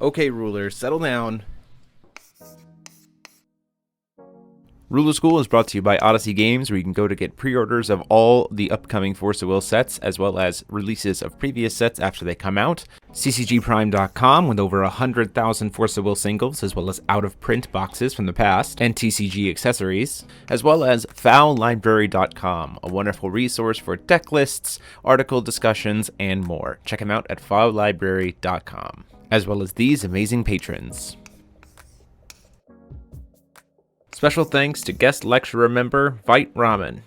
Okay, rulers, settle down. Ruler School is brought to you by Odyssey Games, where you can go to get pre-orders of all the upcoming Force of Will sets, as well as releases of previous sets after they come out. CCGprime.com with over 100,000 Force of Will singles, as well as out-of-print boxes from the past, and TCG accessories, as well as FoulLibrary.com, a wonderful resource for deck lists, article discussions, and more. Check them out at FoulLibrary.com, as well as these amazing patrons. Special thanks to guest lecturer member Vite Ramen.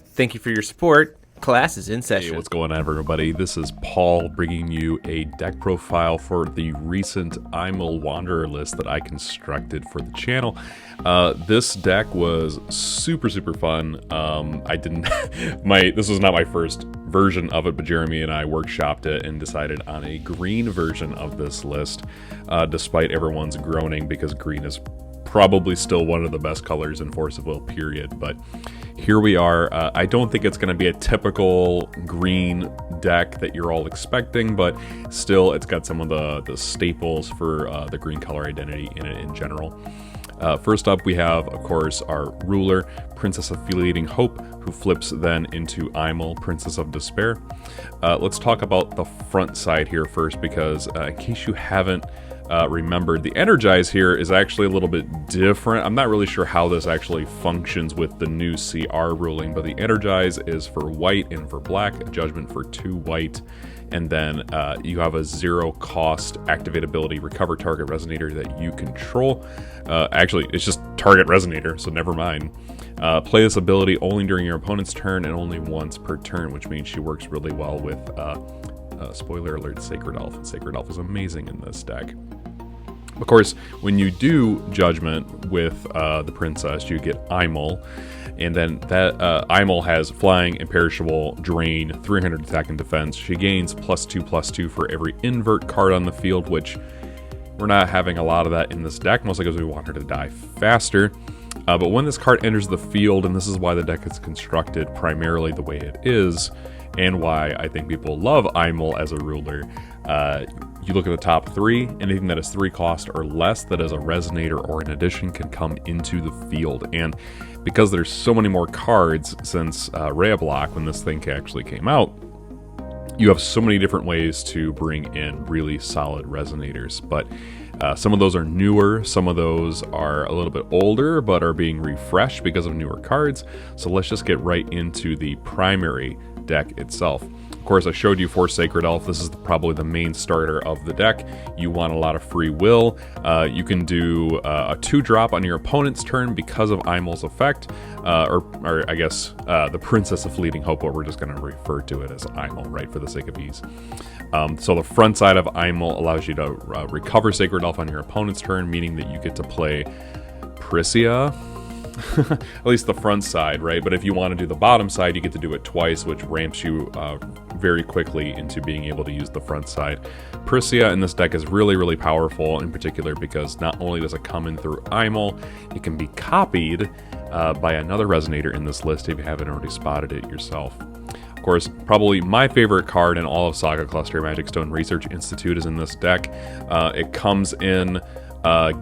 Thank you for your support. Class is in session. Hey, what's going on, everybody? This is Paul bringing you a deck profile for the recent Aimul Wanderer list that I constructed for the channel. This deck was super fun. This was not my first version of it, but Jeremy and I workshopped it and decided on a green version of this list, despite everyone's groaning because green is probably still one of the best colors in Force of Will, period. But here we are. I don't think it's going to be a typical green deck that you're all expecting, but still it's got some of the staples for the green color identity in it in general. First up, we have, of course, our ruler, Princess of Fleeting Hope, who flips then into Aimul, Princess of Despair. Let's talk about the front side here first, because in case you haven't remembered, the Energize here is actually a little bit different. I'm not really sure how this actually functions with the new CR ruling, but the Energize is for white and for black, a judgment for 2 white, and then you have a 0 cost activate ability, recover target resonator that you control. Actually, it's just target resonator, so never mind. Play this ability only during your opponent's turn and only once per turn, which means she works really well with spoiler alert, Sacred Elf, and Sacred Elf is amazing in this deck. Of course, when you do Judgment with the Princess, you get Aimul, and then that Aimul has Flying, Imperishable, Drain, 300 attack and defense. She gains +2/+2 for every invert card on the field, which we're not having a lot of that in this deck, mostly because we want her to die faster. But when this card enters the field, and this is why the deck is constructed primarily the way it is, and why I think people love Aimul as a ruler, you look at the top 3, anything that is 3 cost or less that is a resonator or an addition can come into the field. And because there's so many more cards since Rey Block, when this thing actually came out, you have so many different ways to bring in really solid resonators. But some of those are newer, some of those are a little bit older, but are being refreshed because of newer cards. So let's just get right into the primary deck itself. Of course, I showed you for Sacred Elf. This is probably the main starter of the deck. You want a lot of free will. You can do a 2-drop on your opponent's turn because of Aimul's effect, or I guess the Princess of Fleeting Hope, but we're just going to refer to it as Aimul, right, for the sake of ease. So the front side of Aimul allows you to recover Sacred Elf on your opponent's turn, meaning that you get to play Pricia. At least the front side, right? But if you want to do the bottom side, you get to do it twice, which ramps you very quickly into being able to use the front side. Pricia in this deck is really powerful, in particular because not only does it come in through Aimul, it can be copied by another resonator in this list if you haven't already spotted it yourself. Of course, probably my favorite card in all of Saga Cluster, Magic Stone Research Institute, is in this deck. It comes in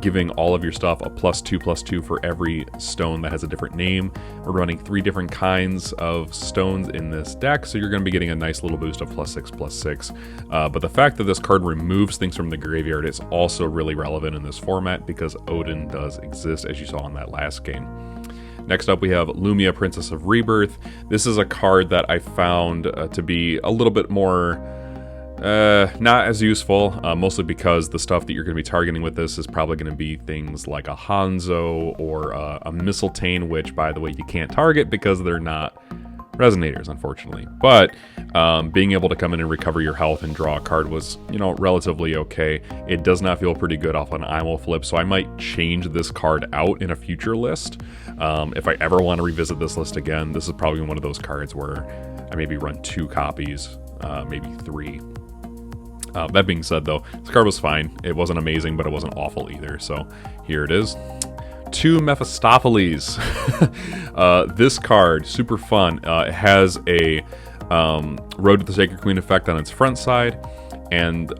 giving all of your stuff a +2/+2 for every stone that has a different name. We're running 3 different kinds of stones in this deck, so you're going to be getting a nice little boost of +6/+6. But the fact that this card removes things from the graveyard is also really relevant in this format because Odin does exist, as you saw in that last game. Next up, we have Lumia, Princess of Rebirth. This is a card that I found to be a little bit more not as useful, mostly because the stuff that you're going to be targeting with this is probably going to be things like a Hanzo or a Mistletoe, which, by the way, you can't target because they're not resonators, unfortunately. But being able to come in and recover your health and draw a card was, relatively okay. It does not feel pretty good off an Aimul flip, so I might change this card out in a future list. If I ever want to revisit this list again, this is probably one of those cards where I maybe run 2 copies, maybe 3. That being said, though, this card was fine. It wasn't amazing, but it wasn't awful either. So here it is. 2 Mephistopheles. This card, super fun. It has a Road to the Sacred Queen effect on its front side. and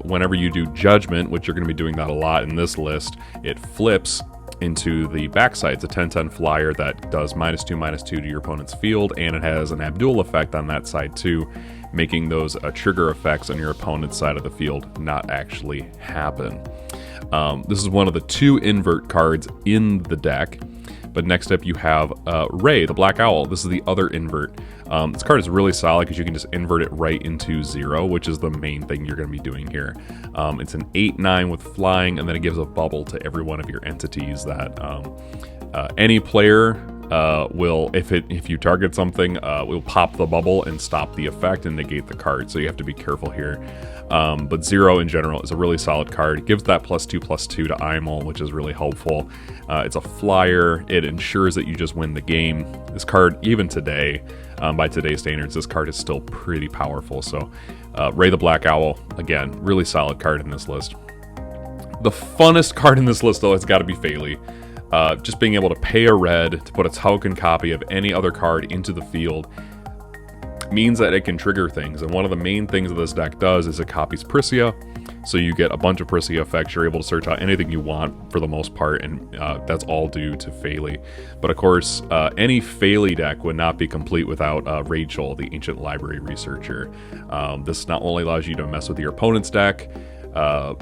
whenever you do Judgment, which you're going to be doing that a lot in this list, it flips into the backside. It's a 10/10 flyer that does -2/-2 to your opponent's field, and it has an Abdul effect on that side too, making those trigger effects on your opponent's side of the field not actually happen. This is one of the 2 invert cards in the deck. But next up you have Rey the Black Owl. This is the other invert. This card is really solid because you can just invert it right into 0, which is the main thing you're going to be doing here. It's an 8/9 with flying, and then it gives a bubble to every one of your entities that any player will, if you target something, will pop the bubble and stop the effect and negate the card. So you have to be careful here. But 0 in general is a really solid card. It gives that +2/+2 to Aimul, which is really helpful. It's a flyer. It ensures that you just win the game. This card, even today, by today's standards, this card is still pretty powerful. So Rey the Black Owl, again, really solid card in this list. The funnest card in this list, though, has got to be Fayli. Just being able to pay a red to put a token copy of any other card into the field means that it can trigger things, and one of the main things that this deck does is it copies Pricia, so you get a bunch of Pricia effects. You're able to search out anything you want for the most part, and that's all due to Fayli. But of course, any Fayli deck would not be complete without Rachel, the Ancient Library Researcher. This not only allows you to mess with your opponent's deck,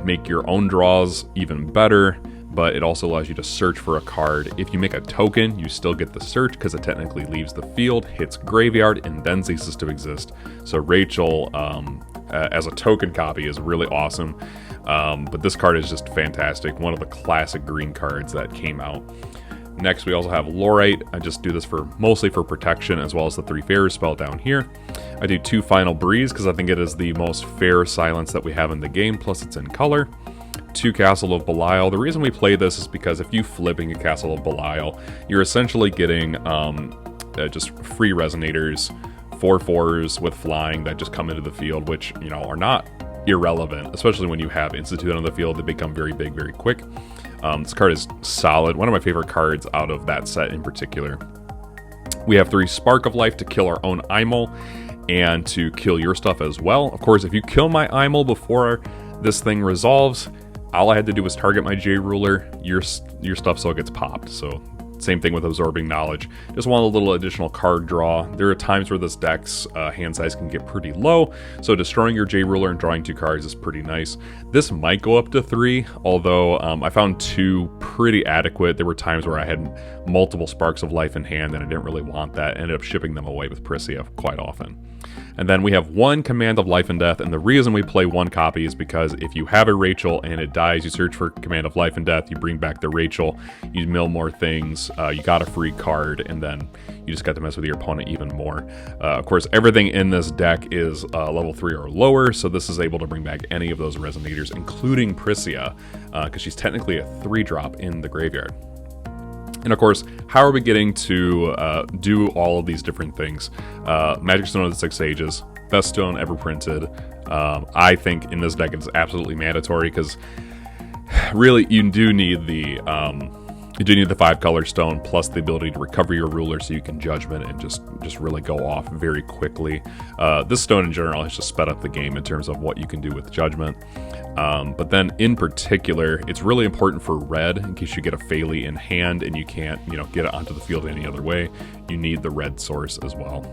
make your own draws even better, but it also allows you to search for a card. If you make a token, you still get the search because it technically leaves the field, hits graveyard, and then ceases to exist. So Rachel, as a token copy, is really awesome. But this card is just fantastic. One of the classic green cards that came out. Next, we also have Laurite. I just do this mostly for protection, as well as the 3 Faerur spell down here. I do 2 Final Breeze because I think it is the most fair silence that we have in the game, plus it's in color. 2 Castle of Belial. The reason we play this is because if you flipping a Castle of Belial, you're essentially getting just free resonators, 4/4s with flying that just come into the field, which, you know, are not irrelevant, especially when you have Institute on the field. They become very big very quick. This card is solid. One of my favorite cards out of that set in particular. We have 3 Spark of Life to kill our own Aimul and to kill your stuff as well. Of course, if you kill my Aimul before this thing resolves, all I had to do was target my J-Ruler, your stuff, so it gets popped. So same thing with Absorbing Knowledge. Just want a little additional card draw. There are times where this deck's hand size can get pretty low, so destroying your J-Ruler and drawing 2 cards is pretty nice. This might go up to 3, although I found 2 pretty adequate. There were times where I had multiple Sparks of Life in hand and I didn't really want that. I ended up shipping them away with Pricia quite often. And then we have 1 Command of Life and Death, and the reason we play 1 copy is because if you have a Rachel and it dies, you search for Command of Life and Death, you bring back the Rachel, you mill more things, you got a free card, and then you just got to mess with your opponent even more. Of course, everything in this deck is level 3 or lower, so this is able to bring back any of those resonators, including Pricia, because she's technically a 3-drop in the graveyard. And of course, how are we getting to do all of these different things? Magic Stone of the 6 Ages, best stone ever printed. I think in this deck it's absolutely mandatory because really you do need the 5-color stone plus the ability to recover your ruler so you can Judgment and just really go off very quickly. This stone in general has just sped up the game in terms of what you can do with Judgment. But then in particular, it's really important for red in case you get a Fayli in hand and you can't, get it onto the field any other way. You need the red source as well.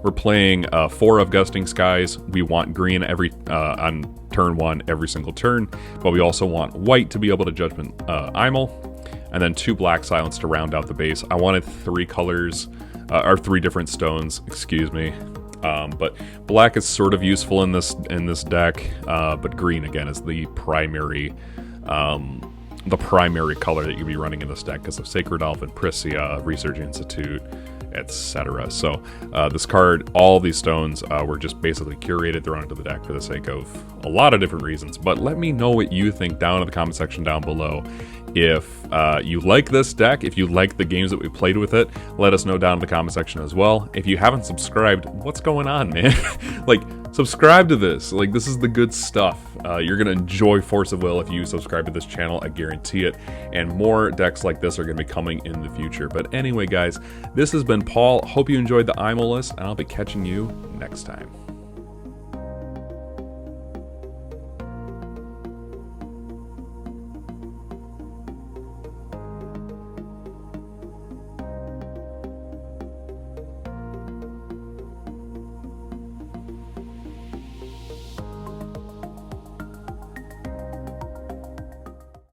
We're playing 4 of Gusting Skies. We want green on turn 1 every single turn, but we also want white to be able to Judgment Aimul, and then 2 Black Silence to round out the base. I wanted 3 colors, or 3 different stones, excuse me. But black is sort of useful in this deck, but green again is the primary color that you'll be running in this deck because of Sacred Elf and Pricia, Research Institute, etc. So this card, all these stones were just basically curated, thrown into the deck for the sake of a lot of different reasons. But let me know what you think down in the comment section down below. If you like this deck, if you like the games that we played with it, let us know down in the comment section as well. If you haven't subscribed, what's going on, man? Subscribe to this. This is the good stuff. You're going to enjoy Force of Will if you subscribe to this channel, I guarantee it. And more decks like this are going to be coming in the future. But anyway, guys, this has been Paul. Hope you enjoyed the Aimul list, and I'll be catching you next time.